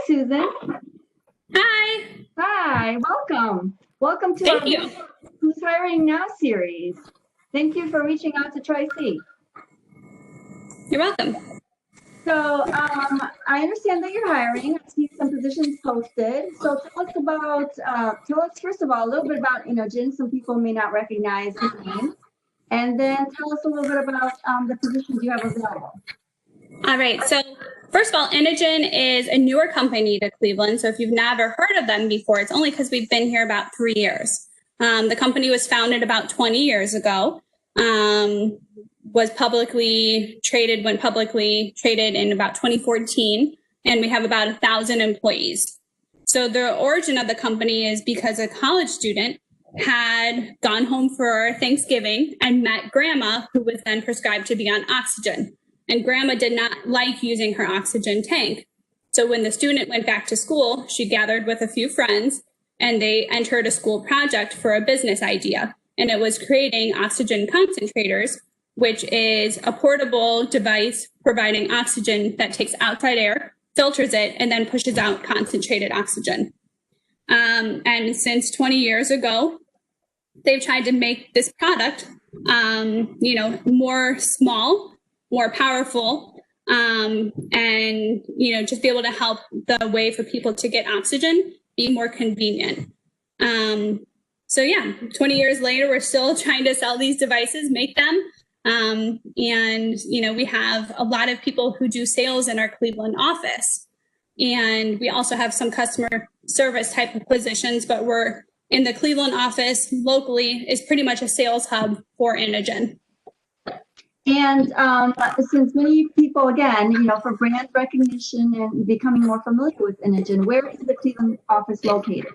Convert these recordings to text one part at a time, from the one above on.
Susan. Hi. Hi, welcome. Welcome to Thank you. Who's Hiring Now series. Thank you for reaching out to Tri-C. You're welcome. So I understand that you're hiring. I see some positions posted. So tell us first of all a little bit about Inogen. Some people may not recognize the name. And then tell us a little bit about the positions you have available. All right. So first of all, Inogen is a newer company to Cleveland. So if you've never heard of them before, it's only because we've been here about 3 years. The company was founded about 20 years ago, was went publicly traded in about 2014, and we have about 1,000 employees. So the origin of the company is because a college student had gone home for Thanksgiving and met grandma, who was then prescribed to be on oxygen. And grandma did not like using her oxygen tank. So when the student went back to school, she gathered with a few friends and they entered a school project for a business idea. And it was creating oxygen concentrators, which is a portable device providing oxygen that takes outside air, filters it, and then pushes out concentrated oxygen. And since 20 years ago, they've tried to make this product, more small, more powerful, and, just be able to help the way for people to get oxygen be more convenient. 20 years later, we're still trying to sell these devices, make them. We have a lot of people who do sales in our Cleveland office. And we also have some customer service type of positions, but we're in the Cleveland office locally is pretty much a sales hub for Inogen. And since many people, again, for brand recognition and becoming more familiar with Inogen, where is the Cleveland office located?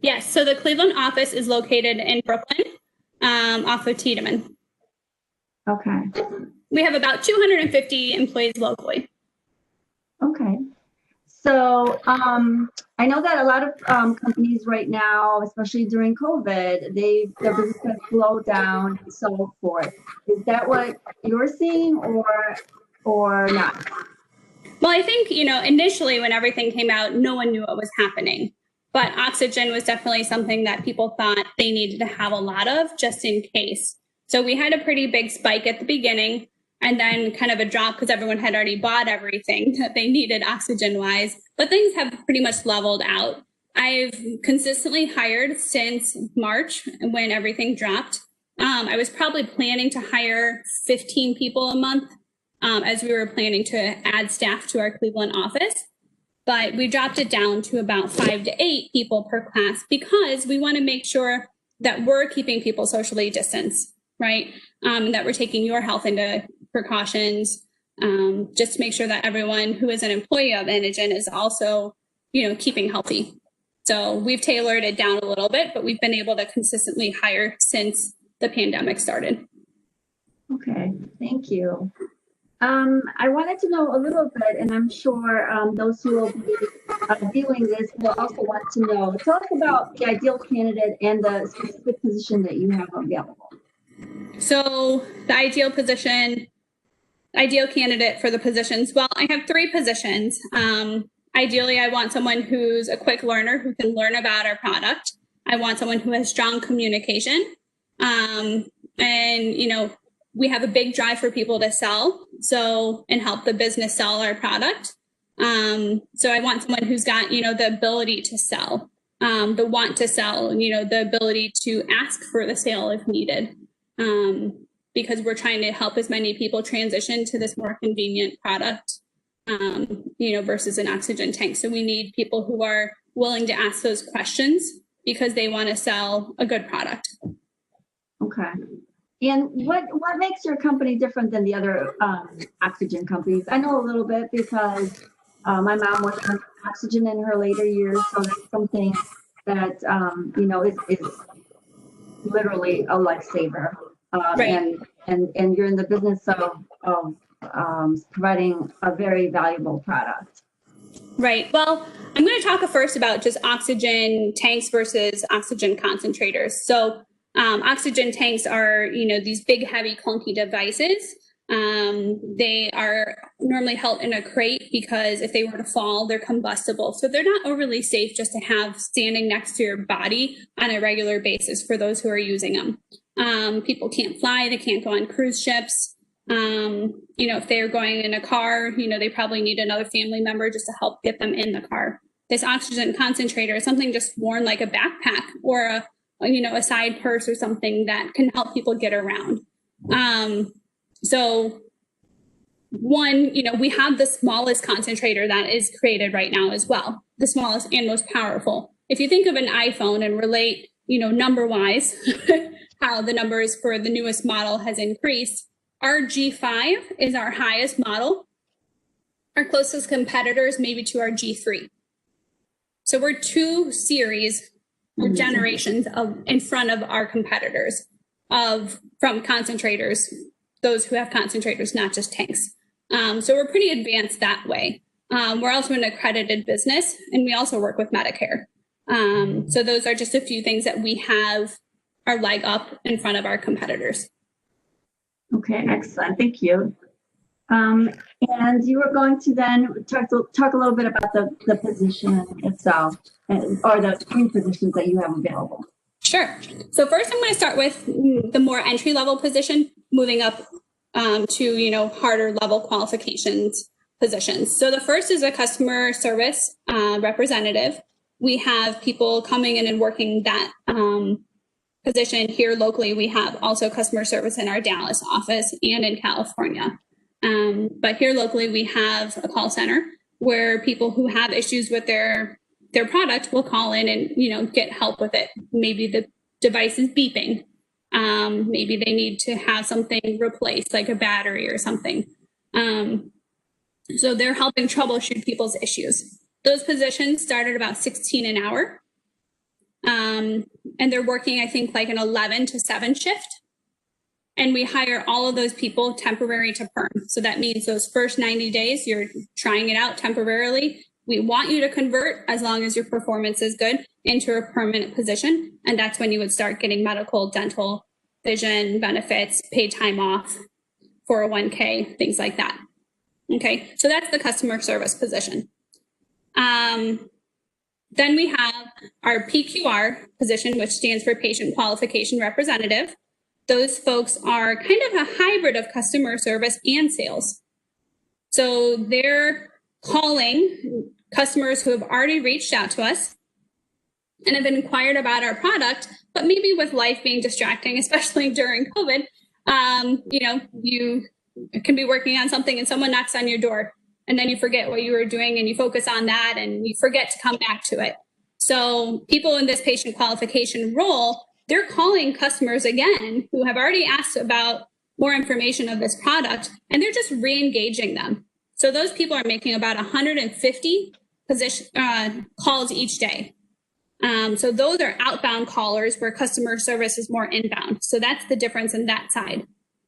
Yes, so the Cleveland office is located in Brooklyn, off of Tiedemann. Okay. We have about 250 employees locally. Okay. So I know that a lot of companies right now, especially during COVID, their business has slowed down and so forth. Is that what you're seeing or not? Well, I think, initially when everything came out, no one knew what was happening. But oxygen was definitely something that people thought they needed to have a lot of just in case. So we had a pretty big spike at the beginning, and then kind of a drop because everyone had already bought everything that they needed oxygen-wise. But things have pretty much leveled out. I've consistently hired since March when everything dropped. I was probably planning to hire 15 people a month as we were planning to add staff to our Cleveland office. But we dropped it down to about 5 to 8 people per class because we want to make sure that we're keeping people socially distanced, right? And that we're taking your health into precautions, just to make sure that everyone who is an employee of Inogen is also, keeping healthy. So we've tailored it down a little bit, but we've been able to consistently hire since the pandemic started. Okay, thank you. I wanted to know a little bit, and I'm sure those who will be viewing this will also want to know. Tell us about the ideal candidate and the specific position that you have available. So the ideal candidate for the positions, well, I have 3 positions. Ideally, I want someone who's a quick learner who can learn about our product. I want someone who has strong communication. We have a big drive for people to sell, and help the business sell our product. So I want someone who's got, the ability to sell, the want to sell, the ability to ask for the sale if needed. Because we're trying to help as many people transition to this more convenient product, versus an oxygen tank. So we need people who are willing to ask those questions because they want to sell a good product. Okay. And what makes your company different than the other oxygen companies? I know a little bit because my mom was on oxygen in her later years, so that's something that is literally a lifesaver. Right. And you're in the business of providing a very valuable product. Right. Well, I'm going to talk first about just oxygen tanks versus oxygen concentrators. So oxygen tanks are, these big, heavy, clunky devices They are normally held in a crate because if they were to fall, they're combustible. So they're not overly safe just to have standing next to your body on a regular basis for those who are using them. People can't fly, they can't go on cruise ships. If they're going in a car, they probably need another family member just to help get them in the car. This oxygen concentrator is something just worn like a backpack or a side purse or something that can help people get around. So one, we have the smallest concentrator that is created right now as well, the smallest and most powerful. If you think of an iPhone and relate, number wise, how the numbers for the newest model has increased, our G5 is our highest model. Our closest competitors maybe to our G3. So we're 2 series or generations in front of our competitors from concentrators, those who have concentrators, not just tanks. So we're pretty advanced that way. We're also an accredited business, and we also work with Medicare. So those are just a few things that we have our leg up in front of our competitors. Okay, excellent. Thank you. And you were going to then talk a little bit about the position itself, or the 3 positions that you have available. Sure. So first I'm going to start with the more entry-level position, moving up to, harder level qualifications positions. So the first is a customer service representative. We have people coming in and working that position here locally. We have also customer service in our Dallas office and in California. But here locally, we have a call center where people who have issues with their product will call in and, get help with it. Maybe the device is beeping. Maybe they need to have something replaced, like a battery or something. So they're helping troubleshoot people's issues. Those positions start at about $16 an hour. And they're working, I think, like an 11 to 7 shift. And we hire all of those people temporary to perm. So that means those first 90 days, you're trying it out temporarily. We want you to convert as long as your performance is good into a permanent position. And that's when you would start getting medical, dental, vision, benefits, paid time off, 401k, things like that. Okay, so that's the customer service position. Then we have our PQR position, which stands for Patient Qualification Representative. Those folks are kind of a hybrid of customer service and sales. So they're calling customers who have already reached out to us and have inquired about our product, but maybe with life being distracting, especially during COVID, you can be working on something and someone knocks on your door and then you forget what you were doing and you focus on that and you forget to come back to it. So people in this patient qualification role, they're calling customers again who have already asked about more information of this product, and they're just re-engaging them. So those people are making about 150 calls each day. So those are outbound callers where customer service is more inbound. So that's the difference in that side.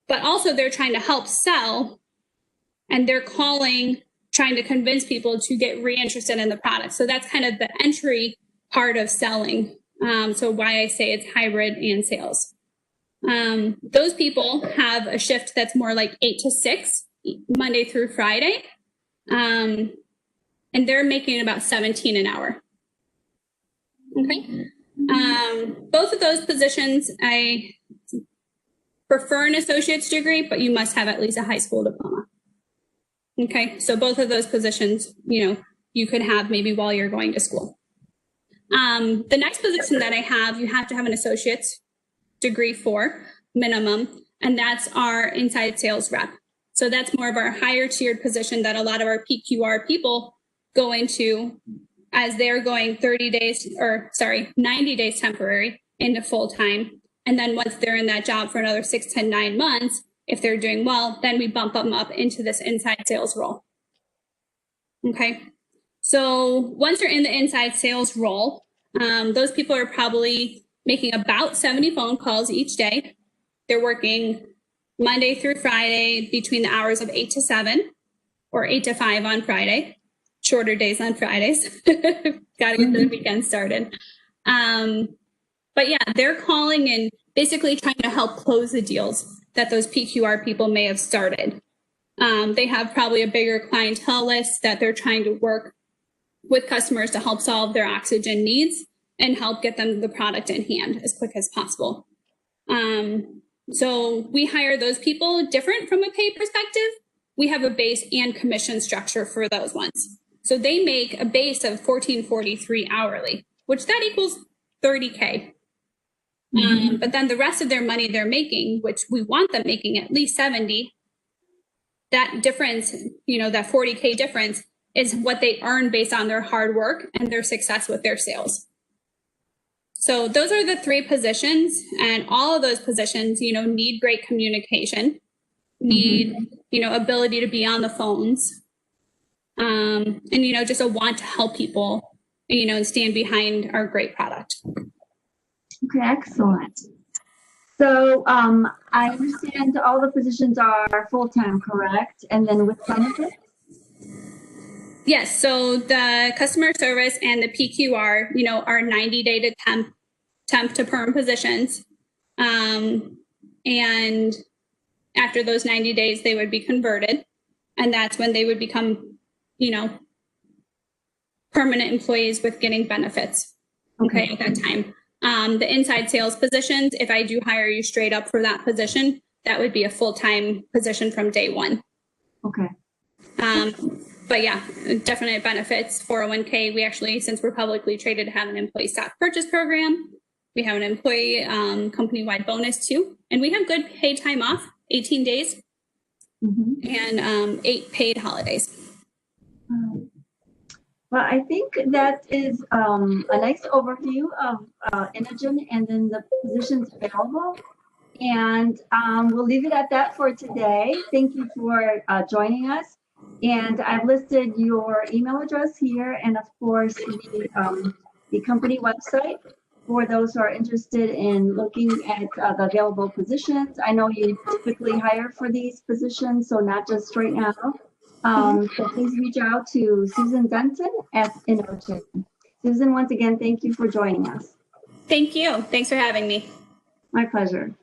But also they're trying to help sell, and they're calling, trying to convince people to get reinterested in the product. So that's kind of the entry part of selling. So why I say it's hybrid and sales. Those people have a shift that's more like 8 to 6, Monday through Friday. And they're making about 17 an hour. Okay. Both of those positions, I prefer an associate's degree, but you must have at least a high school diploma. Okay. So both of those positions, you could have maybe while you're going to school. The next position that I have, you have to have an associate's degree for minimum, and that's our inside sales rep. So that's more of our higher tiered position that a lot of our PQR people go into as they're going 90 days temporary into full time. And then once they're in that job for another 6 to 9 months, if they're doing well, then we bump them up into this inside sales role. Okay. So once you're in the inside sales role, those people are probably making about 70 phone calls each day. They're working Monday through Friday between the hours of 8 to 7 or 8 to 5 on Friday, shorter days on Fridays. Got to get the weekend started. But yeah, they're calling and basically trying to help close the deals. that those PQR people may have started. They have probably a bigger clientele list that they're trying to work with customers to help solve their oxygen needs and help get them the product in hand as quick as possible. So we hire those people different from a pay perspective. We have a base and commission structure for those ones. So they make a base of $14.43 hourly, which that equals $30K. But then the rest of their money they're making, which we want them making at least 70, that difference, you know, that 40K difference is what they earn based on their hard work and their success with their sales. So those are the 3 positions, and all of those positions, you know, need great communication, need, you know, ability to be on the phones, and, you know, just a want to help people, you know, and stand behind our great product. Okay, excellent. So I understand all the positions are full-time, correct? And then with benefits? Yes, so the customer service and the PQR, you know, are 90-day to temp to perm positions. And after those 90 days, they would be converted. And that's when they would become, you know, permanent employees with getting benefits, okay, at that time. The inside sales positions, if I do hire you straight up for that position, that would be a full-time position from day one. Okay. But yeah, definite benefits, 401k. We actually, since we're publicly traded, have an employee stock purchase program. We have an employee company-wide bonus too. And we have good paid time off, 18 days, and 8 paid holidays. Well, I think that is a nice overview of Inogen and then the positions available. And we'll leave it at that for today. Thank you for joining us. And I've listed your email address here and, of course, the company website for those who are interested in looking at the available positions. I know you typically hire for these positions, so not just right now. So please reach out to Susan Denton at Inogen. Susan, once again, thank you for joining us. Thank you. Thanks for having me. My pleasure.